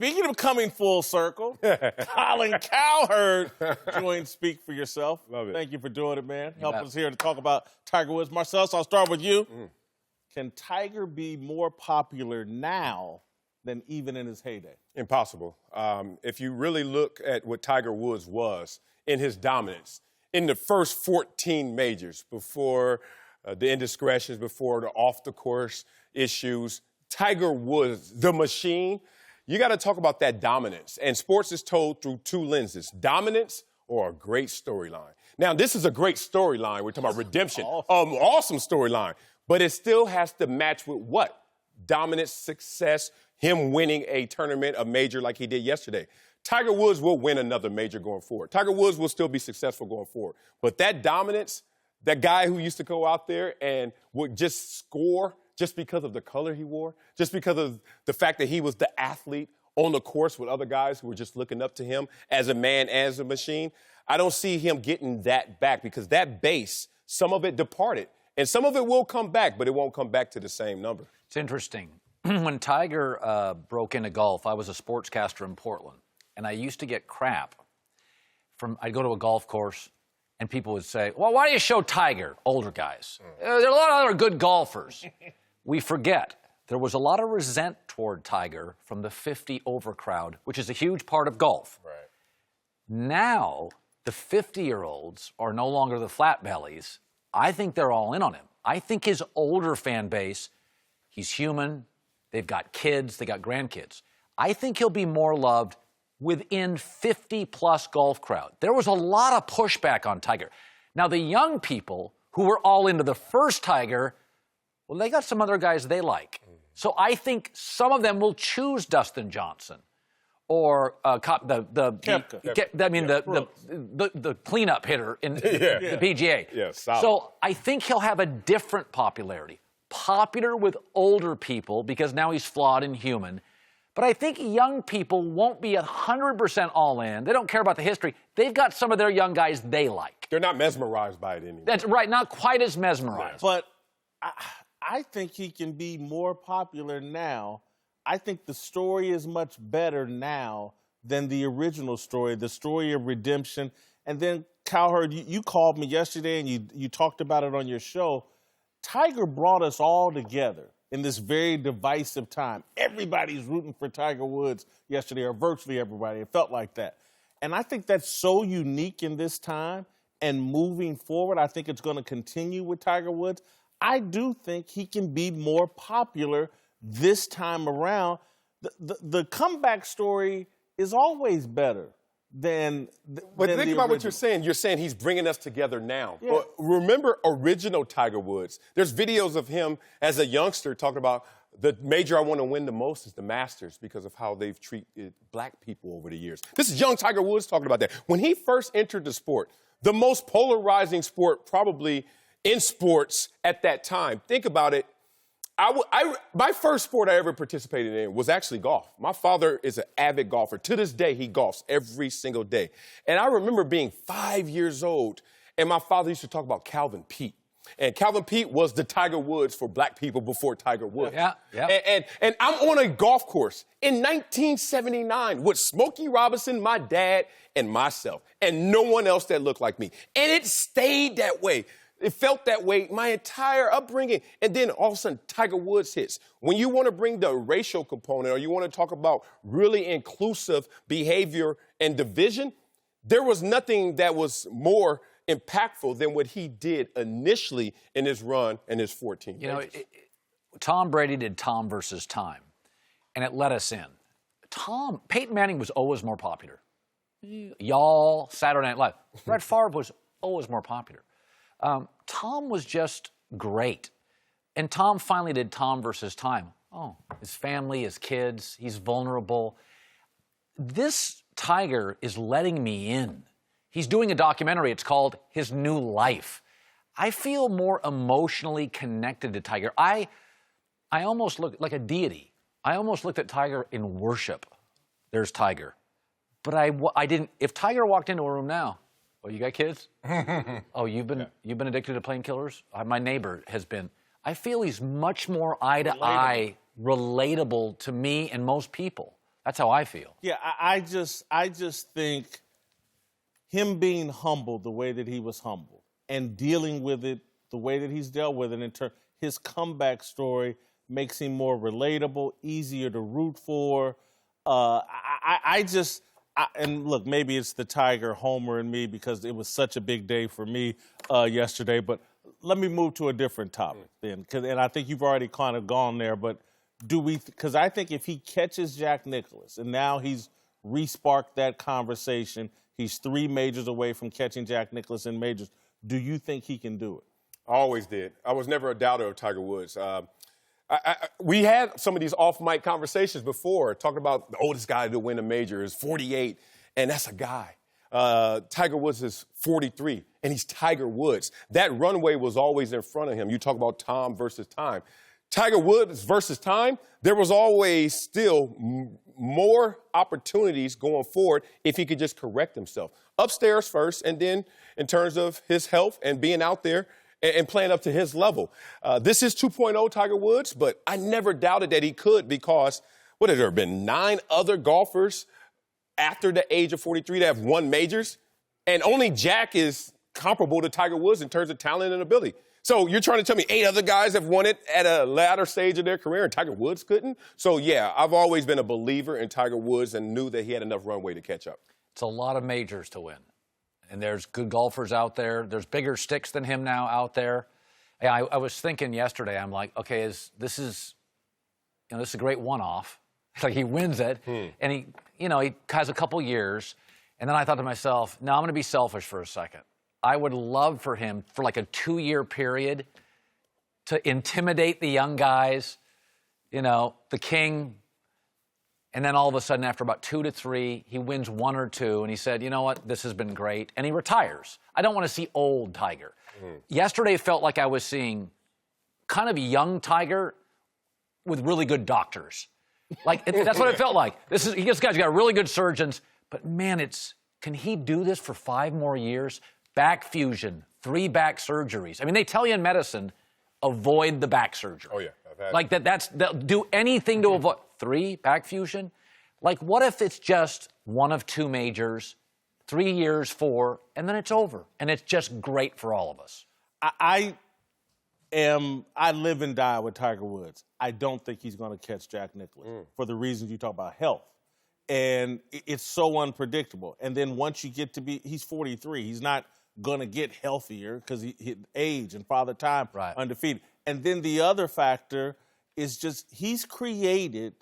Speaking of coming full circle, Colin Cowherd joined Speak for Yourself. Love it. Thank you for doing it, man. Help us here to talk about Tiger Woods. Marcellus, I'll start with you. Can Tiger be more popular now than even in his heyday? Impossible. If you really look at what Tiger Woods was in his dominance, in the first 14 majors, before the indiscretions, before the off-the-course issues, Tiger Woods, the machine, you got to talk about that dominance. And sports is told through two lenses, dominance or a great storyline. Now, this is a great storyline. We're talking about redemption. Awesome storyline. But it still has to match with what? Dominance, success, him winning a tournament, a major like he did yesterday. Tiger Woods will win another major going forward. Tiger Woods will still be successful going forward. But that dominance, that guy who used to go out there and would just score just because of the color he wore, just because of the fact that he was the athlete on the course with other guys who were just looking up to him as a man, as a machine, I don't see him getting that back because that base, some of it departed. And some of it will come back, but it won't come back to the same number. It's interesting. When Tiger broke into golf, I was a sportscaster in Portland, and I used to get crap I'd go to a golf course, and people would say, well, why do you show Tiger, older guys? There are a lot of other good golfers. We forget there was a lot of resent toward Tiger from the 50 over crowd, which is a huge part of golf. Right. Now, the 50-year-olds are no longer the flat bellies. I think they're all in on him. I think his older fan base, he's human, they've got kids, they got grandkids. I think he'll be more loved within 50-plus golf crowd. There was a lot of pushback on Tiger. Now, the young people who were all into the first Tiger, well, they got some other guys they like. So I think some of them will choose Dustin Johnson or the cleanup hitter in the PGA. Yeah, solid. So I think he'll have a different popularity. Popular with older people because now he's flawed and human. But I think young people won't be 100% all in. They don't care about the history. They've got some of their young guys they like. They're not mesmerized by it anymore. That's right, not quite as mesmerized. But I think he can be more popular now. I think the story is much better now than the original story, the story of redemption. And then, Cowherd, you called me yesterday and you talked about it on your show. Tiger brought us all together in this very divisive time. Everybody's rooting for Tiger Woods yesterday, or virtually everybody. It felt like that. And I think that's so unique in this time. And moving forward, I think it's going to continue with Tiger Woods. I do think he can be more popular this time around. The comeback story is always better than think about what you're saying. You're saying he's bringing us together now. Yeah. But remember original Tiger Woods. There's videos of him as a youngster talking about the major I want to win the most is the Masters because of how they've treated black people over the years. This is young Tiger Woods talking about that. When he first entered the sport, the most polarizing sport probably in sports at that time. Think about it. My first sport I ever participated in was actually golf. My father is an avid golfer. To this day, he golfs every single day. And I remember being 5 years old, and my father used to talk about Calvin Peete. And Calvin Peete was the Tiger Woods for black people before Tiger Woods. Yeah. And I'm on a golf course in 1979 with Smokey Robinson, my dad, and myself, and no one else that looked like me. And it stayed that way. It felt that way my entire upbringing. And then all of a sudden, Tiger Woods hits. When you want to bring the racial component or you want to talk about really inclusive behavior and division, there was nothing that was more impactful than what he did initially in his run in his 14 years. You know, Tom Brady did Tom versus Time, and it let us in. Peyton Manning was always more popular. Y'all, Saturday Night Live. Brett Favre was always more popular. Tom was just great. And Tom finally did Tom versus Time. Oh, his family, his kids, he's vulnerable. This Tiger is letting me in. He's doing a documentary. It's called His New Life. I feel more emotionally connected to Tiger. I almost look like a deity. I almost looked at Tiger in worship. There's Tiger. But I didn't. If Tiger walked into a room now, oh, you got kids? Oh, you've been addicted to painkillers? My neighbor has been. I feel he's much more eye to eye, relatable to me and most people. That's how I feel. Yeah, I just think him being humble the way that he was humble and dealing with it the way that he's dealt with it his comeback story makes him more relatable, easier to root for. And look, maybe it's the Tiger homer in me because it was such a big day for me yesterday, but let me move to a different topic then, and I think you've already kind of gone there, but because I think if he catches Jack Nicklaus, and now he's re-sparked that conversation, he's 3 majors away from catching Jack Nicklaus in majors, do you think he can do it? I always did. I was never a doubter of Tiger Woods. We had some of these off-mic conversations before, talking about the oldest guy to win a major is 48, and that's a guy. Tiger Woods is 43, and he's Tiger Woods. That runway was always in front of him. You talk about Tom versus time. Tiger Woods versus time, there was always still more opportunities going forward if he could just correct himself. Upstairs first, and then in terms of his health and being out there and playing up to his level. This is 2.0 Tiger Woods, but I never doubted that he could because, what has there been, 9 other golfers after the age of 43 that have won majors? And only Jack is comparable to Tiger Woods in terms of talent and ability. So you're trying to tell me 8 other guys have won it at a latter stage of their career and Tiger Woods couldn't? So, yeah, I've always been a believer in Tiger Woods and knew that he had enough runway to catch up. It's a lot of majors to win. And there's good golfers out there. There's bigger sticks than him now out there. I was thinking yesterday, I'm like, okay, this is a great one-off. It's like he wins it, and he has a couple years. And then I thought to myself, no, I'm going to be selfish for a second. I would love for him, for like a 2-year period, to intimidate the young guys, the king. And then all of a sudden, after about 2 to 3, he wins 1 or 2, and he said, you know what, this has been great. And he retires. I don't want to see old Tiger. Yesterday felt like I was seeing kind of young Tiger with really good doctors. That's what it felt like. This guy's got really good surgeons. But, man, can he do this for 5 more years? Back fusion, 3 back surgeries. I mean, they tell you in medicine, avoid the back surgery. Oh, yeah. I've had They'll do anything to avoid 3 back fusion. What if it's just 1 of 2 majors, 3 years, 4, and then it's over, and it's just great for all of us. I live and die with Tiger Woods. I don't think he's going to catch Jack Nicklaus for the reasons you talk about, health. And it's so unpredictable. And then once you get to he's 43, he's not going to get healthier because he age and father time undefeated. And then the other factor is just he's created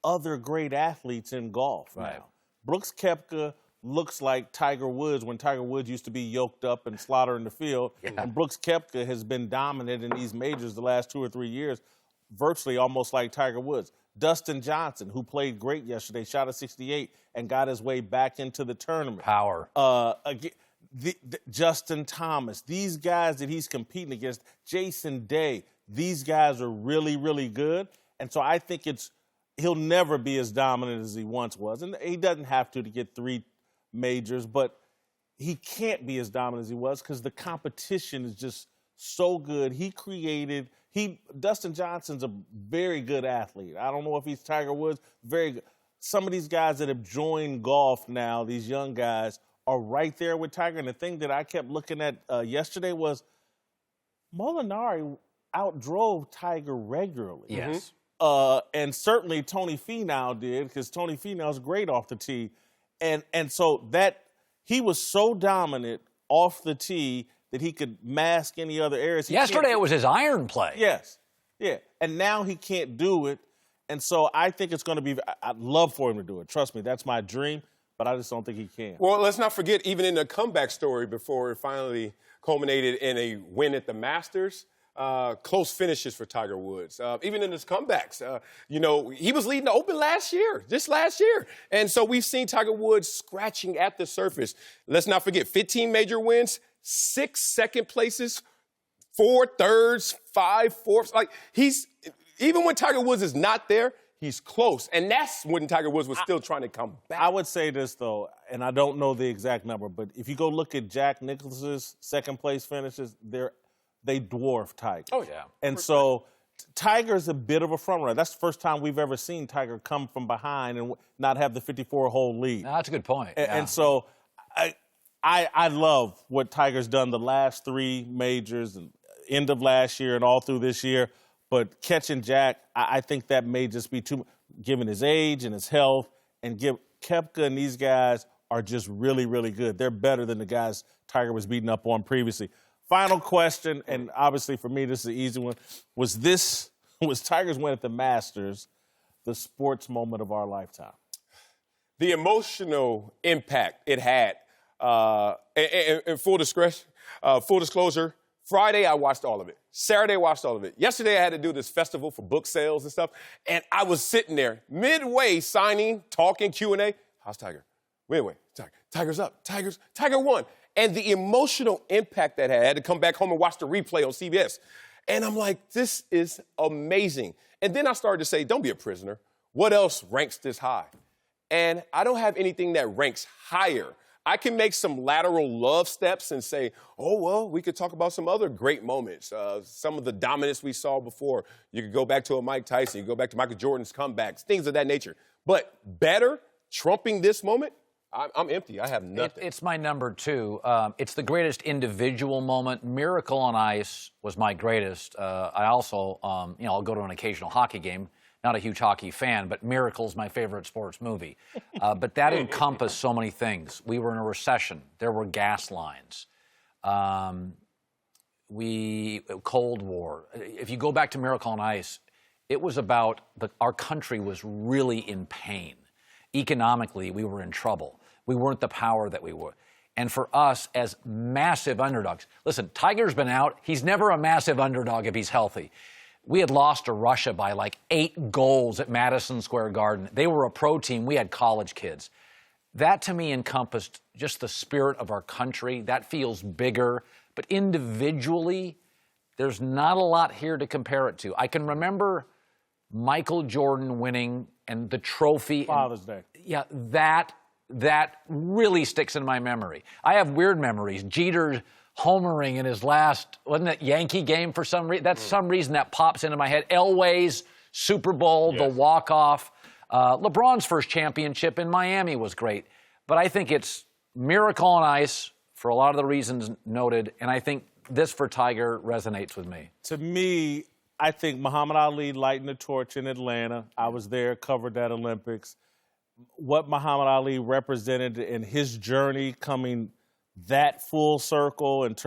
other great athletes in golf now. Brooks Koepka looks like Tiger Woods when Tiger Woods used to be yoked up and slaughter in the field. And Brooks Koepka has been dominant in these majors the last 2 or 3 years, virtually almost like Tiger Woods. Dustin Johnson, who played great yesterday, shot a 68 and got his way back into the tournament. Power. Justin Thomas, these guys that he's competing against, Jason Day, these guys are really, really good. And so I think he'll never be as dominant as he once was. And he doesn't have to get 3 majors, but he can't be as dominant as he was because the competition is just so good. Dustin Johnson's a very good athlete. I don't know if he's Tiger Woods, very good. Some of these guys that have joined golf now, these young guys, are right there with Tiger. And the thing that I kept looking at yesterday was Molinari outdrove Tiger regularly. Yes. And certainly Tony Finau did, because Tony Finau's great off the tee. And so that he was so dominant off the tee that he could mask any other areas. Yesterday it was his iron play. Yes. Yeah. And now he can't do it. And so I think it's going to be – I'd love for him to do it. Trust me, that's my dream, but I just don't think he can. Well, let's not forget, even in the comeback story before it finally culminated in a win at the Masters, close finishes for Tiger Woods. Even in his comebacks, he was leading the Open just last year. And so we've seen Tiger Woods scratching at the surface. Let's not forget, 15 major wins, 6 second places, 4 thirds, 5 fourths. Even when Tiger Woods is not there, he's close. And that's when Tiger Woods was still trying to come back. I would say this, though, and I don't know the exact number, but if you go look at Jack Nicklaus's second place finishes, they dwarf Tiger. Oh, yeah. And so Tiger's a bit of a front runner. That's the first time we've ever seen Tiger come from behind and not have the 54-hole lead. That's a good point. And so I love what Tiger's done the last 3 majors, and end of last year and all through this year. But catching Jack, I think that may just be too, given his age and his health, and Koepka and these guys are just really, really good. They're better than the guys Tiger was beating up on previously. Final question, and obviously for me this is an easy one. Was Tiger's win at the Masters the sports moment of our lifetime? The emotional impact it had, and full disclosure, Friday I watched all of it. Saturday I watched all of it. Yesterday I had to do this festival for book sales and stuff, and I was sitting there midway signing, talking, Q&A. How's Tiger? Wait, Tiger's up. Tiger won. And the emotional impact that had to come back home and watch the replay on CBS. And I'm like, this is amazing. And then I started to say, don't be a prisoner. What else ranks this high? And I don't have anything that ranks higher. I can make some lateral love steps and say, oh, well, we could talk about some other great moments. Some of the dominance we saw before. You could go back to a Mike Tyson. You could go back to Michael Jordan's comebacks, things of that nature. But better, trumping this moment, I'm empty. I have nothing. It's my number 2. It's the greatest individual moment. Miracle on Ice was my greatest. I also, I'll go to an occasional hockey game. Not a huge hockey fan, but Miracle's my favorite sports movie. But that encompassed so many things. We were in a recession. There were gas lines. Cold War. If you go back to Miracle on Ice, it was about our country was really in pain. Economically, we were in trouble. We weren't the power that we were. And for us as massive underdogs, listen, Tiger's been out. He's never a massive underdog if he's healthy. We had lost to Russia by like 8 goals at Madison Square Garden. They were a pro team. We had college kids. That, to me, encompassed just the spirit of our country. That feels bigger. But individually, there's not a lot here to compare it to. I can remember Michael Jordan winning and the trophy. Father's Day. Yeah, that really sticks in my memory. I have weird memories. Jeter homering in his last, wasn't it Yankee game for some reason? That's some reason that pops into my head. Elway's Super Bowl, the walk-off. LeBron's first championship in Miami was great. But I think it's Miracle on Ice for a lot of the reasons noted, and I think this for Tiger resonates with me. To me, I think Muhammad Ali lighting the torch in Atlanta. I was there, covered that Olympics. What Muhammad Ali represented in his journey coming that full circle and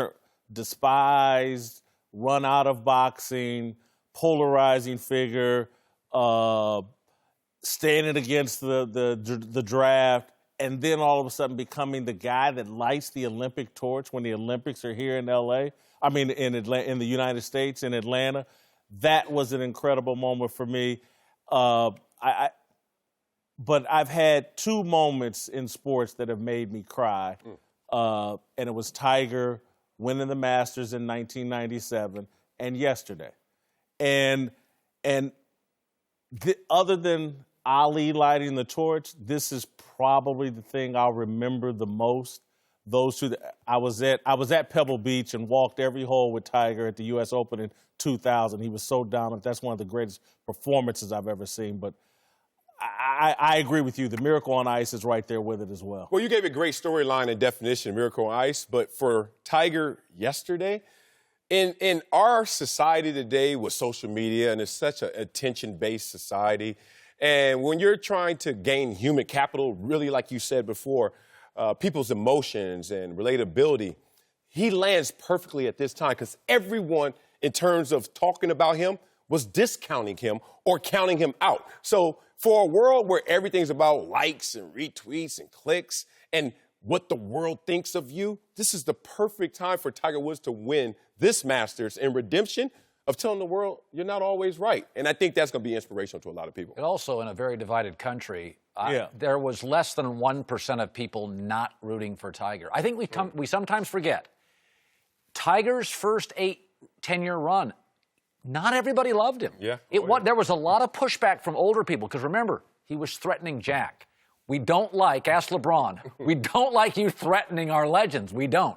despised, run out of boxing, polarizing figure, standing against the draft, and then all of a sudden becoming the guy that lights the Olympic torch when the Olympics are here in L.A. I mean, in the United States, in Atlanta. That was an incredible moment for me. But I've had 2 moments in sports that have made me cry. And it was Tiger winning the Masters in 1997 and yesterday. And other than Ali lighting the torch, this is probably the thing I'll remember the most. Those 2, I was at Pebble Beach and walked every hole with Tiger at the U.S. Open in 2000. He was so dominant. That's one of the greatest performances I've ever seen. But I agree with you. The Miracle on Ice is right there with it as well. Well, you gave a great storyline and definition, Miracle on Ice. But for Tiger yesterday, in our society today with social media, and it's such an attention-based society, and when you're trying to gain human capital, really like you said before, people's emotions and relatability, he lands perfectly at this time because everyone, in terms of talking about him, was discounting him or counting him out. So for a world where everything's about likes and retweets and clicks and what the world thinks of you, this is the perfect time for Tiger Woods to win this Masters in redemption of telling the world you're not always right. And I think that's going to be inspirational to a lot of people. And also in a very divided country, there was less than 1% of people not rooting for Tiger. I think we sometimes forget. Tiger's first 10-year run, not everybody loved him. Yeah. There was a lot of pushback from older people because remember, he was threatening Jack. We don't like, ask LeBron, we don't like you threatening our legends. We don't.